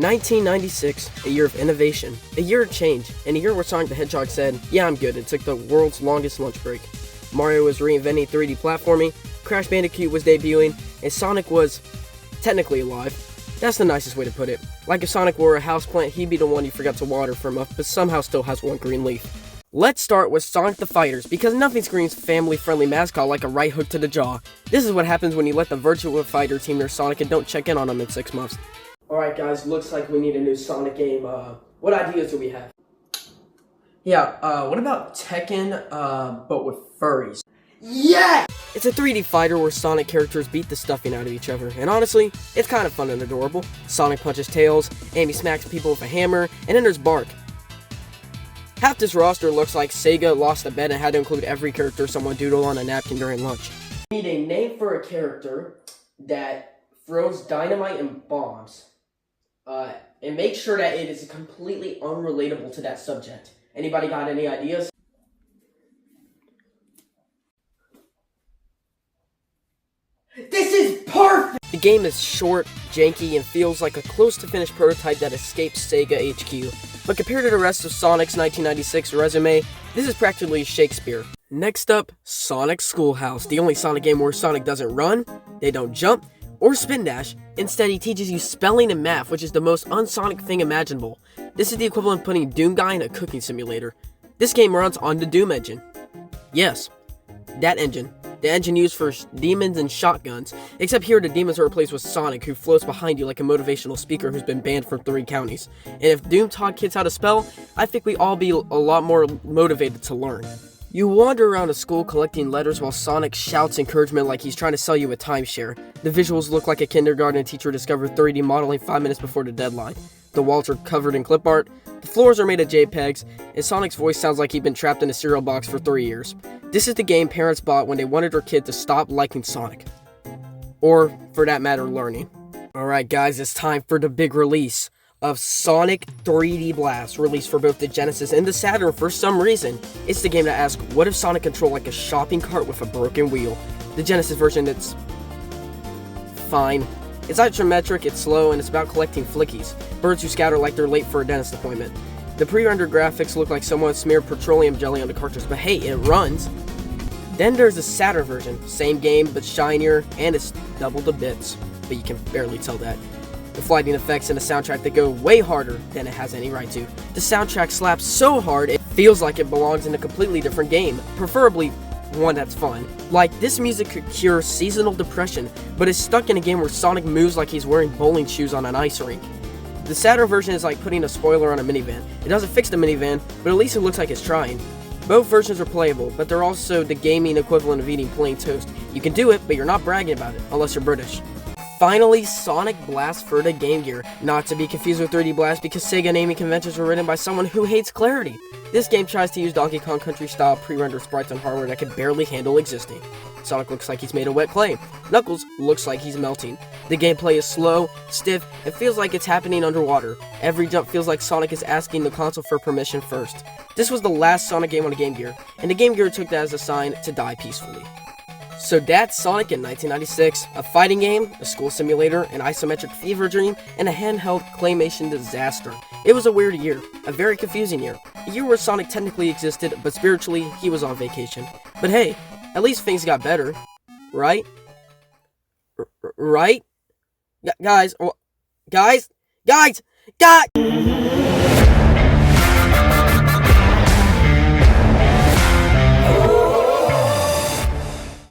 1996, a year of innovation, a year of change, and a year where Sonic the Hedgehog said, "Yeah, I'm good," and took the world's longest lunch break. Mario was reinventing 3D platforming, Crash Bandicoot was debuting, and Sonic was technically alive. That's the nicest way to put it. Like if Sonic were a houseplant, he'd be the one you forgot to water for a month, but somehow still has one green leaf. Let's start with Sonic the Fighters, because nothing screams family-friendly mascot like a right hook to the jaw. This is what happens when you let the Virtua Fighter team their Sonic and don't check in on them in 6 months. Alright guys, looks like we need a new Sonic game. What ideas do we have? Yeah, what about Tekken, but with furries? Yeah! It's a 3D fighter where Sonic characters beat the stuffing out of each other, and honestly, it's kind of fun and adorable. Sonic punches Tails, Amy smacks people with a hammer, and then there's Bark. Half this roster looks like Sega lost a bet and had to include every character someone doodled on a napkin during lunch. We need a name for a character that throws dynamite and bombs, and make sure that it is completely unrelatable to that subject. Anybody got any ideas? This is perfect! The game is short, janky, and feels like a close-to-finished prototype that escapes Sega HQ. But compared to the rest of Sonic's 1996 resume, this is practically Shakespeare. Next up, Sonic Schoolhouse, the only Sonic game where Sonic doesn't run, they don't jump, or spin dash. Instead, he teaches you spelling and math, which is the most un-Sonic thing imaginable. This is the equivalent of putting Doom Guy in a cooking simulator. This game runs on the Doom engine. Yes, that engine. The engine used for demons and shotguns, except here the demons are replaced with Sonic, who floats behind you like a motivational speaker who's been banned from 3 counties. And if Doom taught kids how to spell, I think we'd all be a lot more motivated to learn. You wander around a school collecting letters while Sonic shouts encouragement like he's trying to sell you a timeshare. The visuals look like a kindergarten teacher discovered 3D modeling 5 minutes before the deadline. The walls are covered in clip art, the floors are made of JPEGs, and Sonic's voice sounds like he'd been trapped in a cereal box for 3 years. This is the game parents bought when they wanted their kid to stop liking Sonic. Or, for that matter, learning. Alright guys, it's time for the big release of Sonic 3D Blast, released for both the Genesis and the Saturn for some reason. It's the game that asks, what if Sonic controlled like a shopping cart with a broken wheel? The Genesis version, it's fine. It's isometric, it's slow, and it's about collecting flickies. Birds who scatter like they're late for a dentist appointment. The pre-rendered graphics look like someone smeared petroleum jelly on the cartridge, but hey, it runs. Then there's the Saturn version. Same game, but shinier, and it's double the bits. But you can barely tell that. The flighting effects and a soundtrack that go way harder than it has any right to. The soundtrack slaps so hard, it feels like it belongs in a completely different game. Preferably one that's fun. Like, this music could cure seasonal depression, but it's stuck in a game where Sonic moves like he's wearing bowling shoes on an ice rink. The Saturn version is like putting a spoiler on a minivan. It doesn't fix the minivan, but at least it looks like it's trying. Both versions are playable, but they're also the gaming equivalent of eating plain toast. You can do it, but you're not bragging about it, unless you're British. Finally, Sonic Blast for the Game Gear. Not to be confused with 3D Blast, because Sega naming conventions were written by someone who hates clarity. This game tries to use Donkey Kong Country style pre-rendered sprites on hardware that can barely handle existing. Sonic looks like he's made of wet clay. Knuckles looks like he's melting. The gameplay is slow, stiff, and feels like it's happening underwater. Every jump feels like Sonic is asking the console for permission first. This was the last Sonic game on a Game Gear, and the Game Gear took that as a sign to die peacefully. So that's Sonic in 1996, a fighting game, a school simulator, an isometric fever dream, and a handheld claymation disaster. It was a weird year, a very confusing year, a year where Sonic technically existed, but spiritually, he was on vacation. But hey, at least things got better, right? Right? Guys!